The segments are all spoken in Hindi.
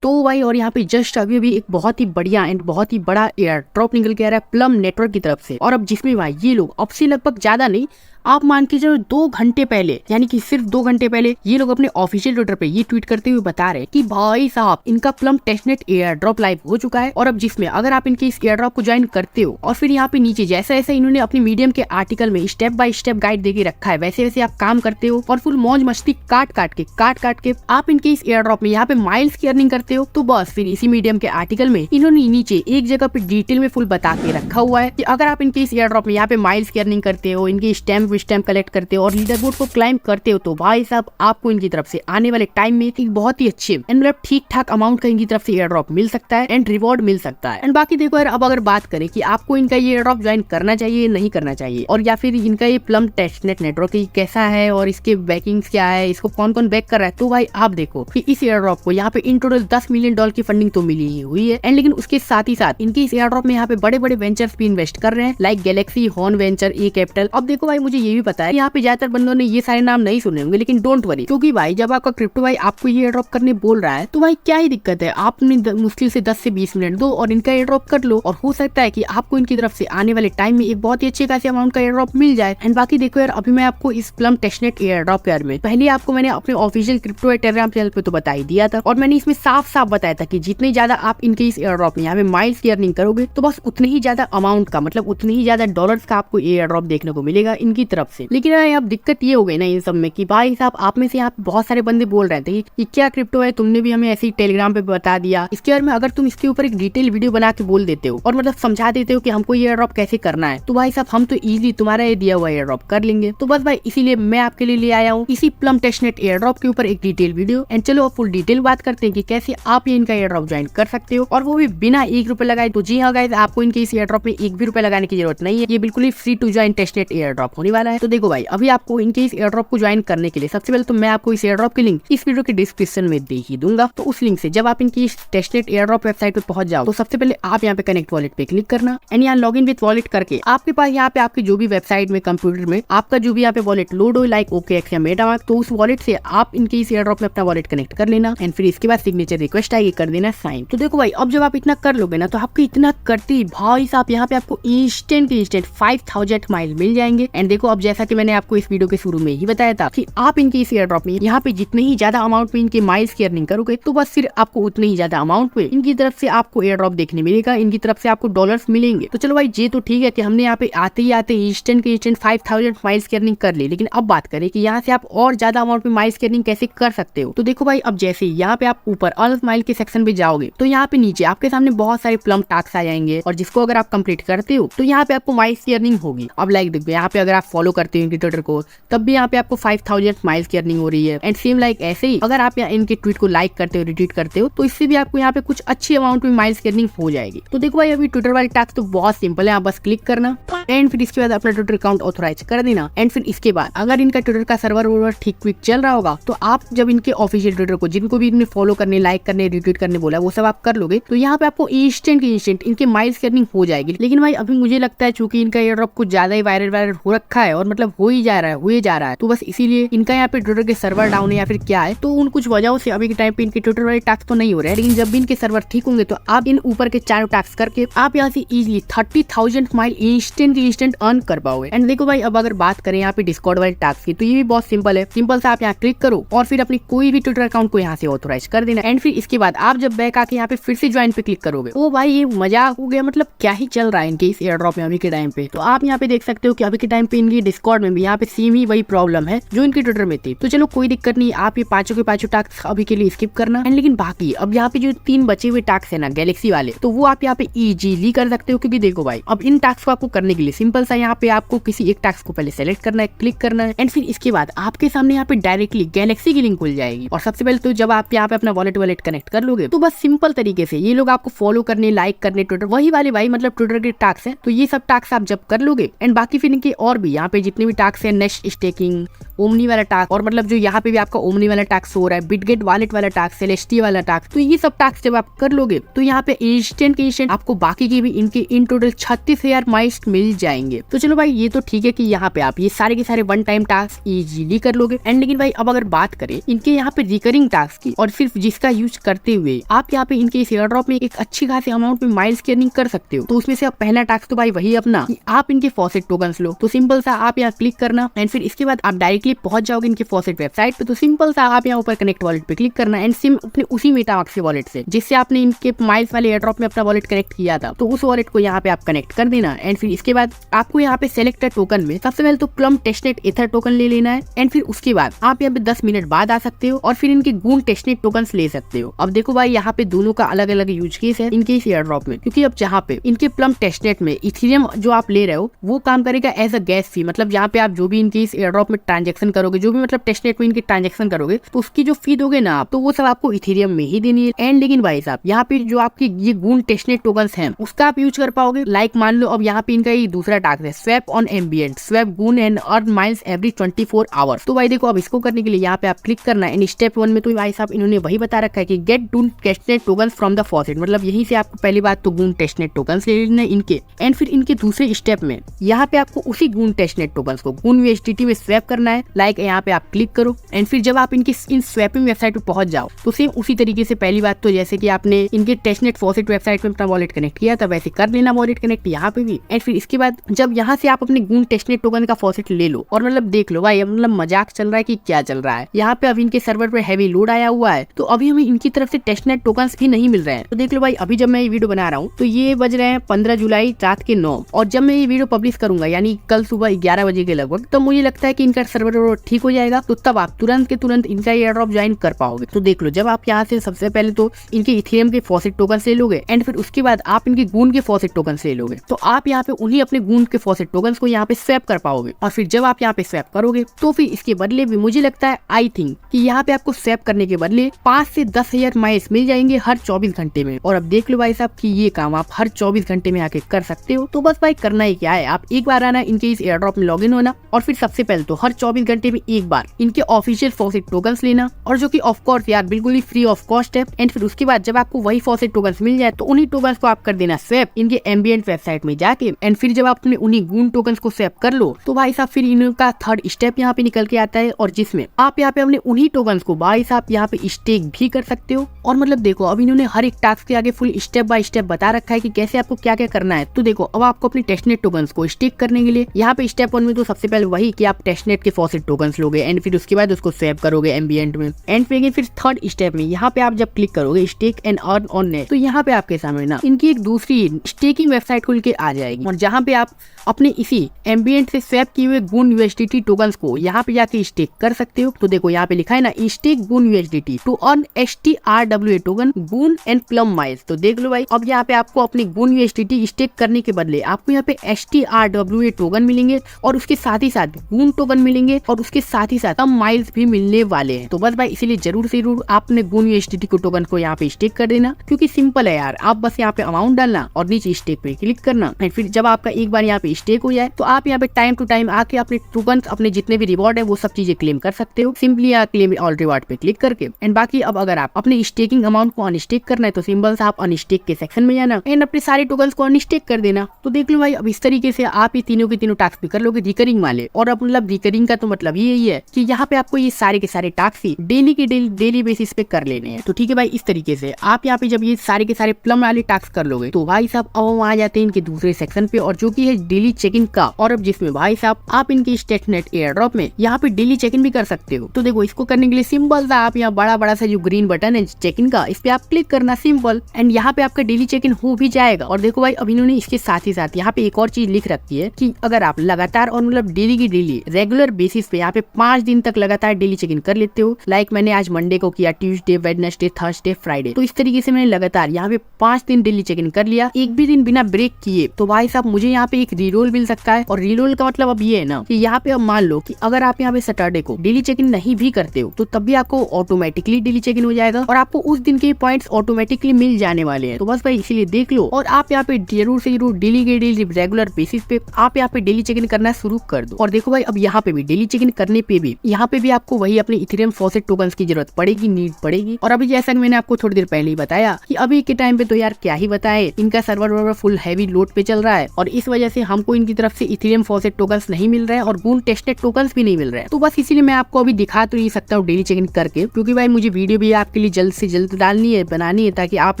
तो भाई और यहाँ पे जस्ट अभी भी एक बहुत ही बढ़िया एंड बहुत ही बड़ा एयर ड्रॉप निकल के आ रहा है प्लम नेटवर्क की तरफ से। और अब जिसमें भाई ये लोग अब से लगभग ज्यादा नहीं, आप मान के चलो 2 घंटे पहले, यानी कि सिर्फ 2 घंटे पहले ये लोग अपने ऑफिशियल ट्विटर पे ये ट्वीट करते हुए बता रहे हैं कि भाई साहब इनका plum testnet air drop live हो चुका है। और अब जिसमें अगर आप इनके इस एयर ड्रॉप को ज्वाइन करते हो और फिर यहाँ पे नीचे जैसा जैसा इन्होंने अपनी मीडियम के आर्टिकल में स्टेप बाय स्टेप गाइड देके रखा है वैसे वैसे आप काम करते हो और फुल मौज मस्ती काट काट के आप इनके इस एयर ड्रॉप में यहाँ पे माइल्स की अर्निंग करते हो। तो बस फिर इसी मीडियम के आर्टिकल में इन्होंने नीचे एक जगह पे डिटेल में फुल बता के रखा हुआ है कि अगर आप इनके इस एयर ड्रॉप में यहाँ पे माइल्स की अर्निंग करते हो, इनकी स्टैम्प कलेक्ट करते हो और लीडर बोर्ड को क्लाइम करते हो तो भाई साहब आपको इनकी तरफ से आने वाले टाइम में एक बहुत ही अच्छे एंड मतलब ठीक ठाक अमाउंट का इनकी तरफ से एयर ड्रॉप मिल सकता है एंड रिवॉर्ड मिल सकता है। एंड बाकी देखो यार, अब अगर बात करें कि आपको इनका ये एयर ड्रॉप ज्वाइन करना चाहिए नहीं करना चाहिए, और या फिर इनका ये प्लम टेस्टनेट नेटवर्क कैसा है और इसके बैकिंग्स क्या है, इसको कौन कौन बैक कर रहा है, तो भाई आप देखो कि इस एयर ड्रॉप को यहाँ पे इन टोटल $10 मिलियन की फंडिंग तो मिली ही हुई है। एंड लेकिन उसके साथ ही साथ इनके इस एयर ड्रॉप में यहाँ पे बड़े बड़े वेंचर्स भी इन्वेस्ट कर रहे हैं, लाइक गैलेक्सी, हॉर्न वेंचर, ए कैपिटल। अब देखो भाई, मुझे ये भी पता है यहाँ पे ज्यादातर बंदों ने ये सारे नाम नहीं सुने होंगे, लेकिन डोंट वरी, क्योंकि भाई जब आपका क्रिप्टो भाई आपको ये एयर ड्रॉप करने बोल रहा है तो भाई क्या ही दिक्कत है, आपने मुश्किल से 10 से 20 मिनट दो और इनका एयर ड्रॉप कर लो और हो सकता है कि आपको इनकी तरफ से आने वाले टाइम में एक बहुत ही अच्छे खासे अमाउंट का एयर ड्रॉप मिल जाए। एंड बाकी देखो यार, अभी मैं आपको इस प्लम टेस्टनेट एयर ड्रॉप के बारे में पहले आपको मैंने अपने ऑफिशियल क्रिप्टो टेलीग्राम चैनल पे तो बता ही दिया था, और मैंने इसमें साफ साफ बताया था कि जितने ज्यादा आप इनके इस एयर ड्रॉप में यहाँ पे माइल्स की अर्निंग करोगे तो बस उतने ही ज्यादा अमाउंट का, मतलब उतने ही ज्यादा डॉलर्स का आपको एयर ड्रॉप देखने को मिलेगा इनकी तरफ से। लेकिन अब दिक्कत ये हो गई ना इन सब में कि भाई साहब आप में से यहाँ पे बहुत सारे बंदे बोल रहे थे कि क्या क्रिप्टो है, तुमने भी हमें ऐसे ही टेलीग्राम पे बता दिया, इसके बारे में अगर तुम इसके ऊपर एक डिटेल वीडियो बना के बोल देते हो और मतलब समझा देते हो कि हमको ये एयर ड्रॉप कैसे करना है, तो भाई साहब हम तो इजीली तुम्हारा ये दिया हुआ एयर ड्रॉप कर लेंगे। तो बस भाई इसीलिए मैं आपके लिए ले आया हूँ इसी प्लम टेस्टनेट एयर ड्रॉप के ऊपर एक डिटेल वीडियो। एंड चलो अब फुल डिटेल बात करते हैं कि कैसे आप ये इनका एयर ड्रॉप ज्वाइन कर सकते हो, और वो भी बिना ₹1 लगाए। तो जी हाँ गाइस, आपको इनके इस एयर ड्रॉप में ₹1 भी लगाने की जरूरत नहीं है, ये बिल्कुल ही free to join testnet airdrop होने वाला है। तो देखो भाई, अभी आपको इनके इस एयर ड्रॉप को ज्वाइन करने के लिए सबसे पहले तो मैं आपको इस एयर ड्रॉप की लिंक इस वीडियो के डिस्क्रिप्शन में दे ही दूंगा। तो उस लिंक से जब आप इनकी टेस्टनेट एयर ड्रॉप वेबसाइट पे पहुंच जाओ तो सबसे पहले आप यहाँ पे कनेक्ट वॉलेट पे क्लिक करना एंड यहाँ लॉग इन विद वॉलेट करके आपके पास यहाँ पे आपकी जो भी वेबसाइट में कंप्यूटर में आपका जो भी यहाँ पे वॉलेट लोड हो, लाइक OKX या मेटामास्क, तो उस वॉलेट से आप इनके इस एयर ड्रॉप में अपना वॉलेट कनेक्ट कर लेना एंड फिर इसके बाद सिग्नेचर रिक्वेस्ट आएगी, कर देना साइन। तो देखो भाई, अब जब आप इतना कर लोगे ना तो आपको इतना करते ही भाई साहब यहाँ पे आपको इंस्टेंट 5000 माइल मिल जाएंगे। एंड देखो, अब जैसा कि मैंने आपको इस वीडियो के शुरू में ही बताया था कि आप इनके इस एयर ड्रॉप में यहाँ पे जितने ही ज्यादा अमाउंट में इनके माइल्स की अर्निंग करोगे तो बस फिर आपको उतने ही ज्यादा अमाउंट पे इनकी तरफ से आपको एयर ड्रॉप देखने मिलेगा, इनकी तरफ से आपको डॉलर्स मिलेंगे। तो चलो भाई, ये तो ठीक है कि हमने यहाँ पे आते ही इंस्टेंट 5000 माइल्स की अर्निंग कर ली, लेकिन अब बात करें कि यहाँ से आप और ज्यादा अमाउंट में माइल्स की अर्निंग कैसे कर सकते हो। तो देखो भाई, अब जैसे यहाँ पे आप ऊपर अर्न माइल के सेक्शन पे जाओगे तो यहाँ पे नीचे आपके सामने बहुत सारे प्लम टास्क आ जाएंगे, और जिसको अगर आप कंप्लीट करते हो तो यहाँ पे आपको माइल्स की अर्निंग होगी। अब लाइक देखो, यहाँ पे अगर आप फॉलो करते हो इनके ट्विटर को तब भी यहाँ पे आपको 5000 माइल्स की अर्निंग हो रही है। एंड सेम लाइक ऐसे ही अगर आप यहाँ इनके ट्वीट को लाइक करते हो, रिट्वीट करते हो, तो इससे भी आपको यहाँ पे कुछ अच्छी अमाउंट में माइल्स की अर्निंग हो जाएगी। तो देखो भाई, अभी ट्विटर वाले टास्क तो बहुत सिंपल है, आप बस क्लिक करना एंड फिर इसके बाद अपना ट्विटर अकाउंट ऑथराइज कर देना। एंड फिर इसके बाद अगर इनका ट्विटर का सर्वर ठीक ठीक चल रहा होगा तो आप जब इनके ऑफिशियल ट्विटर को जिनको भी इन्हें फॉलो करने, लाइक करने, रिट्वीट करने बोला वो सब आप कर लोगे तो यहाँ पे आपको इंस्टेंट इनके माइल्स की अर्निंग हो जाएगी। लेकिन भाई अभी मुझे लगता है चूंकि इनका एयर ड्रॉप कुछ ज्यादा ही वायरल हो रखा है और मतलब हो ही जा रहा है, तो बस इसीलिए इनका यहाँ पे ट्विटर के सर्वर डाउन है या फिर क्या है, तो उन कुछ वजहों से अभी के टाइम पे इनके ट्विटर वाले टास्क तो नहीं हो रहे हैं। लेकिन जब भी इनके सर्वर ठीक होंगे तो आप इन ऊपर के 4 टास्क करके आप यहाँ से इजिली 30,000 माइल इंस्टेंट अर्न कर पाओगे। एंड देखो भाई, अब अगर बात करें यहाँ पे डिस्कॉर्ड वाले टास्क की तो ये भी बहुत सिंपल है। सिंपल से आप यहाँ क्लिक करो और फिर अपनी कोई भी ट्विटर अकाउंट को यहाँ से ऑथराइज कर देना। एंड फिर इसके बाद आप जब बैक आके यहाँ पे फिर से ज्वाइन पे क्लिक करोगे तो भाई ये मजाक हो गया, मतलब क्या ही चल रहा है इनके इस एयर ड्रॉप में अभी के टाइम पे। तो आप यहाँ पे देख सकते हो कि अभी के टाइम पे इनकी डिस्कॉर्ड में भी यहाँ पे सेम ही वही प्रॉब्लम है जो इनके ट्विटर में थी। तो चलो कोई दिक्कत नहीं, आप ये पांचों के पांचों टास्क अभी के लिए स्किप करना। एंड लेकिन बाकी अब यहाँ पे जो 3 बचे हुए टास्क है ना गैलेक्सी वाले, तो वो आप यहाँ पे इजीली कर सकते हो। क्योंकि देखो भाई, अब इन टास्क को आपको करने के लिए सिंपल सा यहाँ पे आपको किसी एक टास्क को पहले सेलेक्ट करना है, क्लिक करना है एंड फिर इसके बाद आपके सामने यहाँ पे डायरेक्टली गैलेक्सी की लिंक खुल जाएगी। और सबसे पहले तो जब आप यहाँ पे अपना वॉलेट कनेक्ट कर लोगे तो बस सिंपल तरीके से ये लोग आपको फॉलो करने, लाइक करने, ट्विटर वही वाले भाई मतलब ट्विटर के टास्क है, तो ये सब टास्क आप जब कर लोगे एंड बाकी फिर इनके और भी यहाँ यहाँ पे जितने भी टास्क है, नेस्ट स्टेकिंग, ओमनी वाला टास्क, और मतलब जो यहाँ पे भी आपका ओमनी वाला टास्क हो रहा है, बिटगेट वॉलेट वाला टास्क, सेलेस्टी वाला टास्क, तो ये सब टास्क जब आप कर लोगे तो यहाँ पे इंस्टेंट आपको बाकी के भी इनके इन टोटल 36,000 माइल्स मिल जाएंगे। तो चलो भाई ये तो ठीक है कि यहाँ पे आप ये सारे के सारे वन टाइम टास्क इजीली कर लोगे। एंड लेकिन भाई अब अगर बात करें इनके यहाँ पे रिकरिंग टास्क की, और सिर्फ जिसका यूज करते हुए आप यहाँ पे इनके इस एयर ड्रॉप में एक अच्छी खासी अमाउंट में माइल्स की अर्निंग कर सकते हो। तो उसमें से अब पहला टास्क तो भाई वही अपना कि आप इनके फॉसेट टोकन्स लो। तो सिंपल सा आप यहाँ क्लिक करना एंड फिर इसके बाद आप डायरेक्टली पहुंच जाओगे इनके फॉसेट वेबसाइट पे। तो सिंपल सा आप यहाँ ऊपर कनेक्ट वॉलेट पे क्लिक करना एंड सिम अपने उसी मेटामास्क से वॉलेट से जिससे आपने इनके माइल्स वाले एयर ड्रॉप में अपना वॉलेट कनेक्ट किया था, तो उस वॉलेट को यहाँ पे आप कनेक्ट कर देना। एंड फिर इसके बाद आपको यहाँ पे सेलेक्टेड टोकन में सबसे पहले तो प्लम टेस्टनेट एथर टोकन ले लेना है। एंड फिर उसके बाद आप यहाँ पे 10 मिनट बाद आ सकते हो और फिर इनके गून टेस्टनेट टोकन ले सकते हो। अब देखो भाई यहाँ पे दोनों का अलग अलग यूज केस है इनके इस एयर ड्रॉप में, क्योंकि अब जहाँ पे इनके प्लम टेस्टनेट में इथेरियम जो आप ले रहे हो वो काम करेगा एज अ गैस फी। मतलब यहाँ पे आप जो भी इनके इस एयर ड्रॉप में ट्रांजेक्शन करोगे, जो भी मतलब टेस्टनेट में इनके ट्रांजेक्शन करोगे, तो उसकी जो फी दोगे ना आप, तो वो सब आपको इथेरियम में ही देनी है। एंड लेकिन भाई साहब यहाँ पे जो आपकी ये गून टेस्टनेट टोकन है उसका आप यूज कर पाओगे। लाइक मान लो अब यहाँ पे इनका ये दूसरा टास्क है, swap on ambient, swap goon and earn miles every 24 hours. तो भाई देखो अब इसको करने के लिए यहाँ पे आप क्लिक करना है। स्टेप 1 में तो भाई साहब इन्होंने वही बता रखा है कि get Goon testnet token from the faucet, मतलब यहीं से आपको पहली बात तो गून टेस्टनेट टोकन ले लेना इनके। एंड फिर इनके दूसरे स्टेप में यहाँ पे आपको उसी गून टेस्टनेट टोकन को गून यूएसडीटी में स्वैप करना है। लाइक यहाँ पे आप क्लिक करो एंड फिर जब आप इनकी इन स्वैपिंग वेबसाइट पे पहुंच जाओ तो सेम उसी तरीके से पहली बात तो जैसे कि आपने इनके टेस्टनेट फॉसेट वेबसाइट में अपना वॉलेट कनेक्ट किया था वैसे कर लेना वॉलेट कनेक्ट यहाँ पे भी। एंड फिर इसके बाद जब यहाँ से आप अपने गून टेस्टनेट टोकन का फॉसेट ले लो और मतलब देख लो भाई मतलब मजाक चल रहा है कि क्या चल रहा है। यहाँ पे अब इनके सर्वर पर हैवी लोड आया हुआ है तो अभी हमें इनकी तरफ से टेस्टनेट टोकन भी नहीं मिल रहे हैं। तो देख लो भाई अभी जब मैं ये वीडियो बना रहा हूँ तो ये बज रहे हैं 15 जुलाई रात के 9, और जब मैं ये वीडियो पब्लिश करूंगा यानी कल सुबह 11 बजे के लगभग, तो मुझे लगता है कि इनका सर्वर ठीक हो जाएगा। तो तब आप तुरंत के तुरंत इनका एयर ड्रॉप ज्वाइन कर पाओगे। तो देख लो जब आप यहाँ से सबसे पहले तो इनके इथेरियम के फॉसेट टोकन ले लोगे एंड फिर उसके बाद आप इनके गून के फॉसेट टोकन ले लोगे, तो आप यहाँ पे उन्हीं अपने गून के फॉसेट टोकन को यहाँ पे स्वैप कर पाओगे। और फिर जब आप यहाँ पे स्वैप करोगे तो फिर इसके बदले भी मुझे लगता है आई थिंक कि यहाँ पे आपको स्वैप करने के बदले 5 से 10,000 माइल्स मिल जाएंगे हर 24 घंटे में। और अब देख लो भाई साहब कि ये काम आप हर 24 घंटे में आके कर सकते हो। तो बस भाई करना ही क्या है, आप एक बार आना इनके इस एयर ड्रॉप में लॉगिन होना और फिर सबसे पहले तो हर 24 घंटे में एक बार इनके ऑफिशियल फॉसेट टोकन्स लेना, और जो कि ऑफ कोर्स यार बिल्कुल ही फ्री ऑफ कॉस्ट है। एंड फिर उसके बाद जब आपको वही फॉसेट टोकन्स मिल जाए तो उन्हीं टोकन्स को आप कर देना स्वैप इनके एम्बिएंट वेबसाइट में जाके। एंड फिर जब आपने उन्हीं गून टोकन्स को स्वैप कर लो तो भाई साहब फिर इनका थर्ड स्टेप यहाँ पे निकल के आता है, और जिसमें आप यहाँ पे अपने उन्हीं टोकन्स को भाई साहब यहाँ पे स्टेक भी कर सकते हो। और मतलब देखो अब इन्होंने हर एक टास्क के आगे फुल स्टेप बाय स्टेप बता रखा है कि कैसे आपको क्या क्या करना है। तो देखो अब आपको अपनी टेस्टनेट टोकन्स को स्टेक करने के लिए यहाँ पे स्टेप 1 में तो सबसे पहले वही कि आप टेस्टनेट के फॉसेट टोकन्स लोगे एंड फिर उसके बाद उसको स्वैप करोगे एम्बिएंट में। एंड फिर थर्ड स्टेप में यहाँ पे आप जब क्लिक करोगे stake and earn on net, तो यहाँ पे आपके सामने ना इनकी एक दूसरी स्टेकिंग वेबसाइट खुल के आ जाएगी, और जहाँ पे आप अपने इसी एम्बिएंट से स्वैप किए हुए गून यूएसडीटी टोकन्स को यहाँ पे जाके स्टेक कर सकते हो। तो देखो यहाँ पे लिखा है ना stake Goon USDT to earn STRWA token Goon and Plume Miles. तो देख लो भाई अब यहाँ पे आपको अपनी गून यूएसडीटी स्टेक करने के बदले आपको यहाँ पे STRWA टोकन मिलेंगे, और उसके साथ ही साथ गून टोकन मिलेंगे, और उसके साथ ही साथ कम माइल्स भी मिलने वाले हैं। तो बस भाई इसीलिए जरूर से जरूर आपने गून यूएसडीटी को टोकन को यहाँ पे स्टेक कर देना, क्योंकि सिंपल है यार, आप बस यहाँ पे अमाउंट डालना और नीचे स्टेक पे क्लिक करना। एंड फिर जब आपका एक बार यहाँ पे स्टेक हो जाए तो आप यहाँ पे टाइम टू टाइम आके अपने टोकन अपने जितने भी रिवॉर्ड है वो सब चीजें क्लेम कर सकते हो, सिंपली यहाँ क्लेम ऑल रिवॉर्ड पे क्लिक करके। एंड बाकी अब अगर आप अपने स्टेकिंग अमाउंट को अनस्टेक करना है तो सिंपल से आप अनस्टेक के सेक्शन में जाना एंड अपने सारे टोकन्स को अनस्टेक कर देना। तो देख लो भाई अब इस तरीके से आप ये तीनों के तीनों टास्क भी कर लोगे रिकरिंग वाले। और अब मतलब रिकरिंग का तो मतलब यही है कि यहाँ पे आपको ये सारे के सारे टास्क ही डेली के डेली बेसिस पे कर लेने हैं। तो ठीक है भाई इस तरीके से आप यहाँ पे जब ये सारे के सारे प्लम वाले टास्क कर लोगे तो भाई साहब अब हम आ जाते हैं इनके दूसरे सेक्शन पे, और जो कि है डेली चेक इन का। और अब जिसमें भाई साहब आप इनके टेस्टनेट एयर ड्रॉप में यहाँ पे डेली चेक इन भी कर सकते हो। तो देखो इसको करने के लिए सिंपल सा आप यहाँ बड़ा सा जो ग्रीन बटन है चेक इन का, इस पे आप क्लिक करना सिंपल, एंड यहाँ पे आपका डेली चेक इन हो भी जाएगा। और देखो भाई अब इन्होंने इसके साथ ही साथ यहाँ पे एक और चीज लिख रखी है कि अगर आप लगातार और मतलब डेली की डेली रेगुलर बेसिस पे यहाँ पे 5 दिन तक लगातार डेली चेक इन कर लेते हो, लाइक मैंने आज मंडे को किया, ट्यूसडे, वेडनेसडे, थर्सडे, फ्राइडे, तो इस तरीके से मैंने लगातार यहाँ पे 5 दिन डेली चेक इन कर लिया, एक भी दिन बिना ब्रेक किए, तो भाई साहब मुझे यहाँ पे एक रीरोल मिल सकता है। और रीरोल का मतलब अब ये है ना कि यहाँ पे अब मान लो कि अगर आप यहाँ पे सैटरडे को डेली चेक इन नहीं भी करते हो तो तब भी आपको ऑटोमेटिकली डेली चेक इन हो जाएगा और आपको उस दिन के पॉइंट्स ऑटोमेटिकली मिल जाने वाले हैं। तो बस भाई इसीलिए देख लो, और आप यहाँ पे जरूर से जरूर डेली के डेली रेगुलर बेसिस पे आप यहाँ पे डेली चेक इन करना शुरू कर दो। और देखो भाई अब यहाँ पे भी डेली चेक इन करने पे भी यहाँ पे भी आपको वही अपने इथेरियम फॉसेट टोकन्स की जरूरत पड़ेगी, नीड पड़ेगी। और अभी जैसा कि मैंने आपको थोड़ी देर पहले ही बताया कि अभी के टाइम पे तो यार क्या ही बताए, इनका सर्वर फुल हैवी लोड पे चल रहा है और इस वजह से हमको इनकी तरफ से इथेरियम फॉसेट टोकन्स नहीं मिल रहे हैं और बून टेस्टेड टोकन्स भी नहीं मिल रहे हैं। तो बस इसीलिए मैं आपको अभी दिखा तो नहीं सकता हूँ डेली चेक इन करके, क्योंकि भाई मुझे वीडियो भी आपके लिए जल्द से जल्द डालनी है, बनानी है, ताकि आप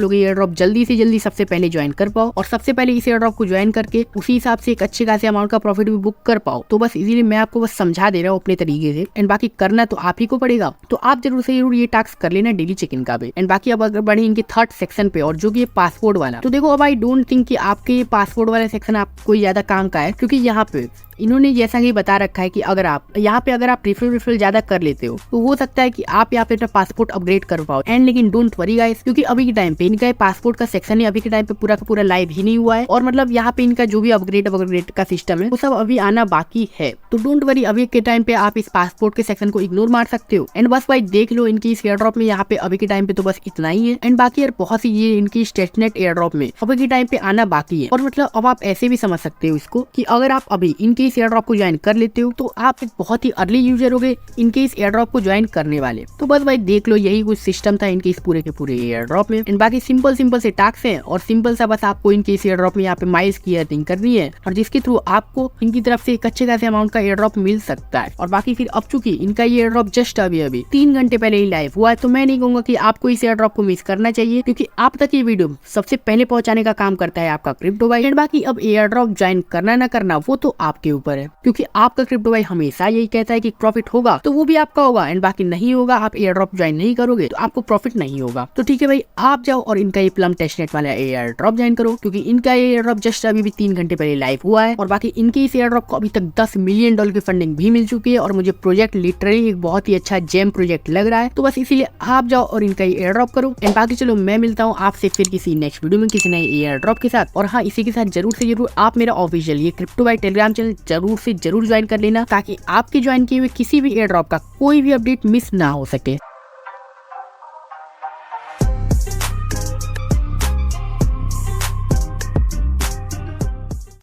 लोग एयर ड्रॉप जल्दी से जल्दी सबसे पहले ज्वाइन कर पाओ और सबसे पहले इस एयर ड्रॉप को ज्वाइन करके उसी हिसाब से एक अच्छे खासे अमाउंट का प्रॉफिट भी बुक कर पाओ। तो बस इसीलिए मैं आपको बस समझा दे रहा हूँ अपने तरीके से, एंड बाकी करना तो आप ही को पड़ेगा। तो आप जरूर से जरूर ये टास्क कर लेना डेली चेक इन का भी। एंड बाकी अब अगर बढ़े इनके थर्ड सेक्शन पे, और जो कि पासपोर्ट वाला, तो देखो अब आई डोंट थिंक कि आपके पासपोर्ट वाला सेक्शन आपको ज्यादा काम का है, क्योंकि यहाँ पे इन्होंने जैसा कि बता रखा है कि अगर आप यहाँ पे अगर आप रिफिल ज्यादा कर लेते हो तो हो सकता है कि आप यहाँ पे अपना पासपोर्ट अपग्रेड कर पाओ। एंड लेकिन डोंट वरी गाइस, क्योंकि अभी के टाइम पे इनका पासपोर्ट का सेक्शन अभी के टाइम पे पूरा का पूरा लाइव ही नहीं हुआ है, और मतलब यहाँ पे इनका जो भी अपग्रेड का सिस्टम है वो सब अभी आना बाकी है। तो डोंट वरी, अभी के टाइम पे आप इस पासपोर्ट के सेक्शन को इग्नोर मार सकते हो। एंड बस भाई देख लो इनकी इस एयर ड्रॉप में यहाँ पे अभी के टाइम पे तो बस इतना ही है। एंड बाकी यार बहुत सी ये इनकी स्टेटनेट एयर ड्रॉप में अभी के टाइम पे आना बाकी है। और मतलब अब आप ऐसे भी समझ सकते हो इसको कि अगर आप अभी इनके इस एयर ड्रॉप को ज्वाइन कर लेते हो तो आप एक बहुत ही अर्ली यूजर हो गए इनके इस एयर ड्रॉप को ज्वाइन करने वाले। तो बस भाई देख लो यही कुछ सिस्टम था इनके इस पूरे के पूरे एयर ड्रॉप में। एंड बाकी सिंपल से टास्क है और सिंपल सा बस आपको इनके इस एयर ड्रॉप में यहाँ पे माइल्स की अर्निंग करनी है, और जिसके थ्रू आपको इनकी तरफ से एक अच्छे खासे अमाउंट का एयर ड्रॉप मिल सकता है। और बाकी फिर अब चूंकि इनका ये एयर ड्रॉप जस्ट अभी 3 घंटे पहले ही लाइव हुआ है, तो मैं नहीं कहूंगा कि आपको इस एयर ड्रॉप को मिस करना चाहिए, क्योंकि आप तक ये वीडियो सबसे पहले पहुंचाने का काम करता है आपका क्रिप्टो भाई। एंड बाकी अब एयर ड्रॉप ज्वाइन करना ना करना वो तो आपके ऊपर है, क्योंकि आपका क्रिप्टो भाई हमेशा यही कहता है कि प्रॉफिट होगा तो वो भी आपका होगा, एंड बाकी नहीं होगा, आप एयर ड्रॉप ज्वाइन नहीं करोगे तो आपको प्रॉफिट नहीं होगा। तो ठीक है भाई, आप जाओ और इनका ये प्लम टेस्टनेट वाला एयर ड्रॉप ज्वाइन करो, क्योंकि इनका ये एयर ड्रॉप जस्ट अभी 3 घंटे पहले लाइव हुआ है। और बाकी इनके इस एयर ड्रॉप को अभी तक $10 मिलियन की फंडिंग भी मिल चुकी है, और मुझे प्रोजेक्ट लिटरली एक बहुत ही अच्छा जेम प्रोजेक्ट लग रहा है। तो बस इसीलिए आप जाओ और इनका ये एयर ड्रॉप करो। एंड बाकी चलो मैं मिलता हूँ आपसे फिर किसी नेक्स्ट वीडियो में किसी नए एयर ड्रॉप के साथ। और हाँ, इसी के साथ जरूर से जरूर आप मेरा ऑफिशियल ये क्रिप्टो भाई टेलीग्राम चैनल जरूर से जरूर ज्वाइन कर लेना, ताकि आपके ज्वाइन किए हुए किसी भी एयर ड्रॉप का कोई भी अपडेट मिस ना हो सके।